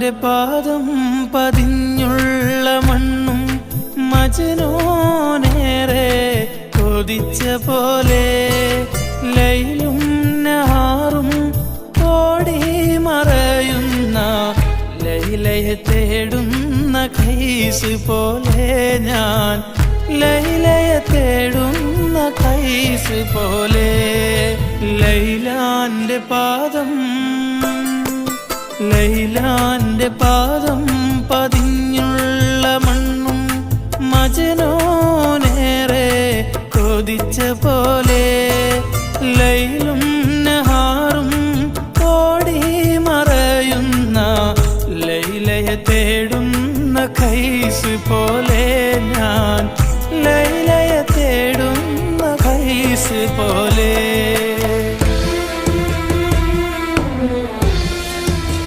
ലൈലാന്റെ പാദം പതിഞ്ഞുള്ള മണ്ണും മജ്നൂനേറെ കൊതിച്ച പോലെ ലൈലും നഹാറും ഓടി മറയുന്ന ലൈലയെ തേടുന്ന ഖൈസ് പോലെ ഞാൻ ലൈലയെ തേടുന്ന ഖൈസ് പോലെ ലൈലാന്റെ പാദം പതിഞ്ഞുള്ള മണ്ണും മജ്നൂനേറെ കൊതിച്ച പോലെ ലൈലും നഹാറും ഓടി മറയുന്ന ലൈലയെ തേടുന്ന ഖൈസ് പോലെ ഞാൻ ലൈലയെ തേടുന്ന ഖൈസ് പോലെ